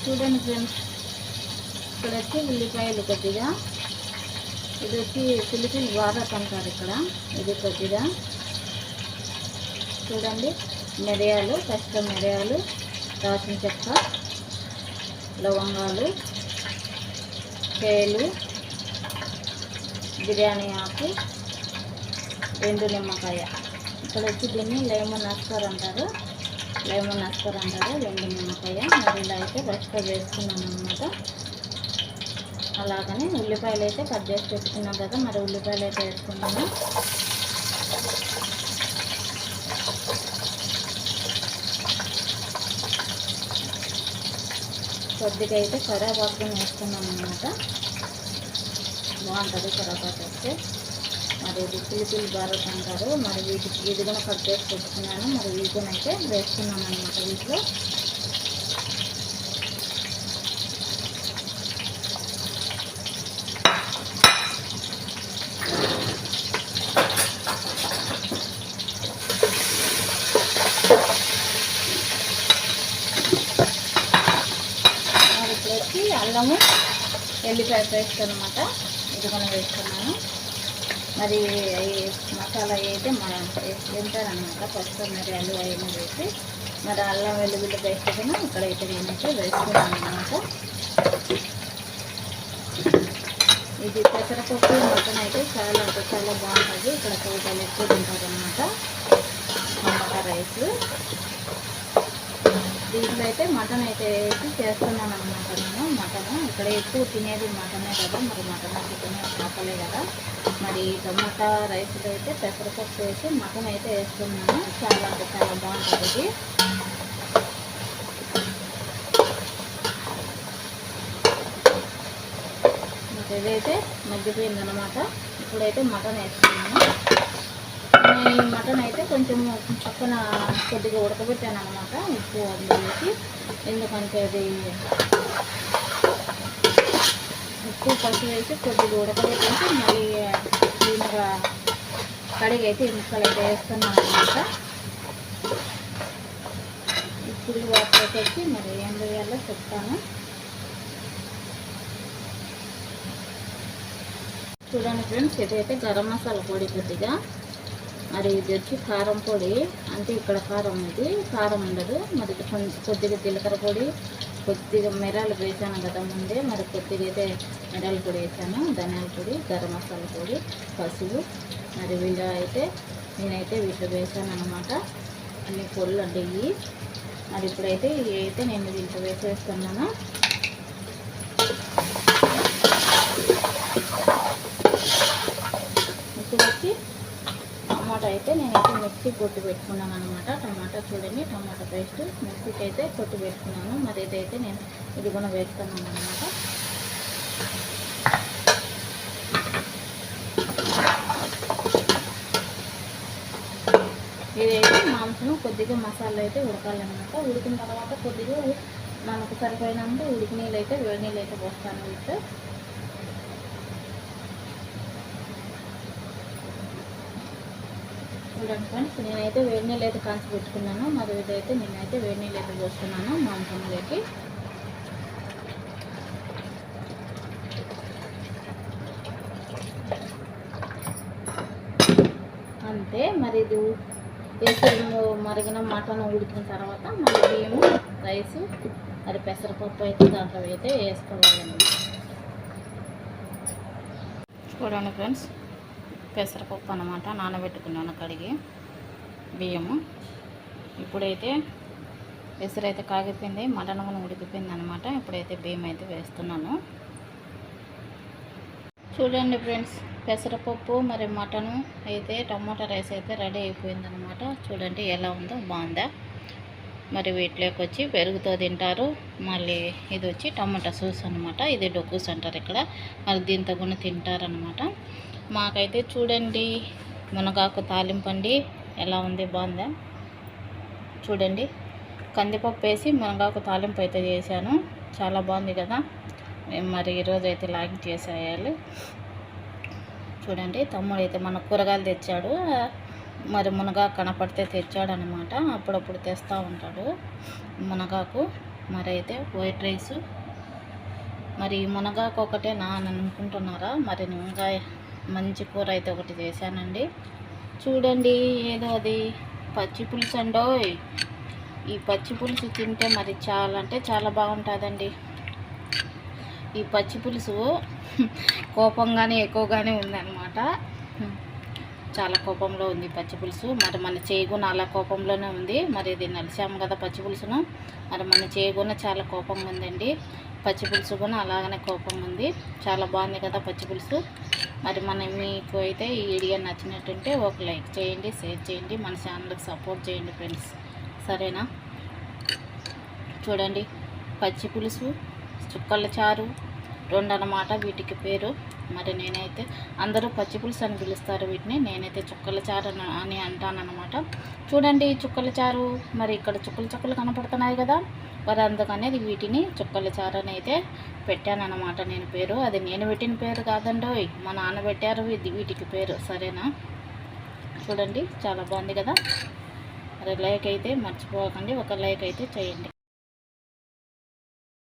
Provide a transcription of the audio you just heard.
చూడండి ఫ్రెండ్స్, ఇక్కడ వచ్చి ఉల్లిపాయలు కొద్దిగా, ఇది వచ్చి పిలిపిలి వారత్ అంటారు ఇక్కడ, ఇది కొద్దిగా చూడండి. మిరియాలు, ఫస్ట్ మిరియాలు, దాల్చిన చెక్క, లవంగాలు, కేలు, బిర్యానీ ఆకు, 2 నిమ్మకాయ. ఇక్కడ వచ్చి దీన్ని లెమన్ అస్కర్ అంటారు, 2 నిమ్మకాయ. మరి ఇలా అయితే ఫస్ట్గా వేసుకున్నాను అనమాట. అలాగని ఉల్లిపాయలు అయితే కట్ చేసి పెట్టుకున్నాం కదా, మరి ఉల్లిపాయలు అయితే వేసుకున్నాను. కొద్దిగా అయితే కరివేపాకు వేసుకున్నాను అనమాట, బాగుంటుంది కరివేపాకు వేస్తే. మరి ఇది పిలిపిలి భారత్ అంటారు. మరి వీటికి ఇది కూడా కట్ చేసి పెట్టుకున్నాను. మరి వీటిని అయితే వేసుకున్నాను అనమాట వీటిలో. అల్లము ఎల్లిపాయ పేస్ట్ అనమాట, ఇది కూడా వేస్తున్నాను. మరి మసాలా అయితే మనం తింటారనమాట. ఫస్ట్ మిరియాలు అవన్నీ వేసి మరి అల్లం వెల్లుల్లి పేస్ట్ కూడా ఇక్కడైతే నేనైతే వేస్తున్నాను అనమాట. ఇది పెసరపప్పు మటన్ అయితే చాలా బాగుంటుంది. ఇక్కడ కూరలు ఎక్కువ తింటారనమాట, టమాటా రైస్. దీంట్లో అయితే మటన్ అయితే వేసి చేస్తున్నాను అనమాట నేను. మటన్ ఇక్కడ ఎక్కువ తినేది మటనే కదా, మరి మటన్ చికెన్ చేపలే కదా. మరి టమాటా రైస్లో అయితే పెసరపప్పు వేసి మటన్ అయితే వేస్తున్నాను. చాలా బాగుంటుంది ఇది. ఇదైతే మగ్గిపోయిందనమాట. ఇప్పుడైతే మటన్ వేస్తున్నాను. ఈ మటన్ అయితే కొంచెం పక్కన కొద్దిగా ఉడకబెట్టాను అనమాట, ఉప్పు అందులో వేసి. ఎందుకంటే అది ఉప్పు పసుపు వేసి కొద్దిగా ఉడకబెట్టేసి మళ్ళీ క్లీన్గా కడిగి అయితే ముక్కలు అయితే వేస్తున్నాను అనమాట. ఇప్పుడు వాటర్ వచ్చి మరి ఏం వేయాలో చెప్తాను. చూడండి ఫ్రెండ్స్, ఇదైతే గరం మసాలా పొడి కొద్దిగా, మరి ఇది వచ్చి కారం పొడి. అంటే ఇక్కడ కారం, ఇది కారం ఉండదు. మరి కొద్దిగా జీలకర్ర పొడి, కొద్దిగా మిరియాలు వేసాను కదా ముందే, మరి కొద్దిగా అయితే మిరియాల పొడి వేసాను, ధనియాల పొడి, గరం మసాలా పొడి, పసుపు. మరి వీళ్ళు అయితే నేనైతే వీటిలో వేసాను అనమాట, అన్ని పొడులు అంటే ఇవి. మరి ఇప్పుడైతే ఇవి అయితే నేను దీంట్లో వేసేస్తున్నాను. ఇప్పుడు వచ్చి టమాటా అయితే నేనైతే మిక్సీ కొట్టి పెట్టుకున్నాను అనమాట. టమాటా చూడండి, టమాటా పేస్ట్ మిక్సీకి అయితే కొట్టి పెట్టుకున్నాను. మరి ఇదైతే నేను ఇది కూడా వేస్తున్నాను అనమాట. ఇదైతే మాంసం కొద్దిగా మసాలా అయితే ఉడకాలన్నమాట. ఉడికిన తర్వాత కొద్దిగా మనకు సరిపోయినంత ఉడికి నీళ్ళు అయితే వేడి నీళ్ళు అయితే పోస్తాను వీటితో. చూడండి ఫ్రెండ్స్, నేనైతే వేడి నీళ్ళు అయితే కాల్చి పెట్టుకున్నాను. మరి ఇదైతే నేనైతే వేడి నీళ్ళు అయితే పోస్తున్నాను మాంసంలోకి. అంతే. మరి ఇది వేసులు మరిగిన మటన్ ఉడికిన తర్వాత మళ్ళీ బియ్యము, రైస్, మరి పెసరపప్పు అయితే దాంట్లో అయితే వేసుకోవాలండి. చూడండి ఫ్రెండ్స్, పెసరపప్పు అన్నమాట నానబెట్టుకున్నాను కడిగి, బియ్యము. ఇప్పుడైతే పెసరైతే కాగిపోయింది, మటన్ కూడా ఉడికిపోయింది అనమాట. ఇప్పుడైతే బియ్యం అయితే వేస్తున్నాను. చూడండి ఫ్రెండ్స్, పెసరపప్పు మరి మటను అయితే టమాటా రైస్ అయితే రెడీ అయిపోయిందనమాట. చూడండి ఎలా ఉందో, బాగుందా. మరి వీటిలోకి వచ్చి పెరుగుతో తింటారు. మళ్ళీ ఇది వచ్చి టమాటా సూస్ అనమాట, ఇది డొక్కుస్ అంటారు ఇక్కడ. మరి దీంతో కూడా తింటారనమాట. మాకైతే చూడండి మునగాకు తాలింపండి, ఎలా ఉంది, బాగుందా. చూడండి, కందిపప్పు వేసి మునగాకు తాలింపు అయితే చేశాను, చాలా బాగుంది కదా. మరి ఈరోజు అయితే లాగింగ్ చేసేయాలి. చూడండి, తమ్ముడు అయితే మన కూరగాయలు తెచ్చాడు. మరి మునగాకు కనపడితే తెచ్చాడు అనమాట. అప్పుడప్పుడు తెస్తూ ఉంటాడు మునగాకు. మరి అయితే వైట్ రైస్, మరి మునగాకు ఒకటే నా అని అనుకుంటున్నారా, మరి మునగాయ మంచి కూర అయితే ఒకటి చేశానండి. చూడండి ఏదో అది పచ్చి పులుసు అండోయ్. ఈ పచ్చి పులుసు తింటే మరి చాలా అంటే చాలా బాగుంటుందండి. ఈ పచ్చి పులుసు కోపంగానే ఎక్కువగానే ఉందన్నమాట. చాలా కోపంలో ఉంది పచ్చి పులుసు. మరి మన చేగున అలా కోపంలోనే ఉంది. మరి ఇది నలిసాము కదా పచ్చి పులుసును, మరి మన చేగున చాలా కోపంగా ఉందండి. పచ్చి పులుసు కూడా అలాగనే కోపంగా ఉంది. చాలా బాగుంది కదా పచ్చి పులుసు. మరి మీకు అయితే ఈ వీడియో నచ్చినట్టుంటే ఒక లైక్ చేయండి, షేర్ చేయండి, మన ఛానల్కి సపోర్ట్ చేయండి ఫ్రెండ్స్, సరేనా? చూడండి పచ్చి పులుసు, చుక్కల చారు రెండు అన్నమాట వీటికి పేరు. మరి నేనైతే అందరూ పచ్చి పులుసు అని పిలుస్తారు వీటిని, నేనైతే చుక్కల చారు అని అంటానన్నమాట. చూడండి చుక్కల చారు, మరి ఇక్కడ చుక్కలు చుక్కలు కనపడుతున్నాయి కదా, మరి అందుకనే వీటిని చుక్కల చారు అని అయితే పెట్టానన్నమాట నేను పేరు. అది నేను పెట్టిన పేరు కాదండి, మా నాన్న పెట్టారు వీటికి పేరు, సరేనా? చూడండి చాలా బాగుంది కదా. మరి లైక్ అయితే మర్చిపోకండి, ఒక లైక్ అయితే చేయండి.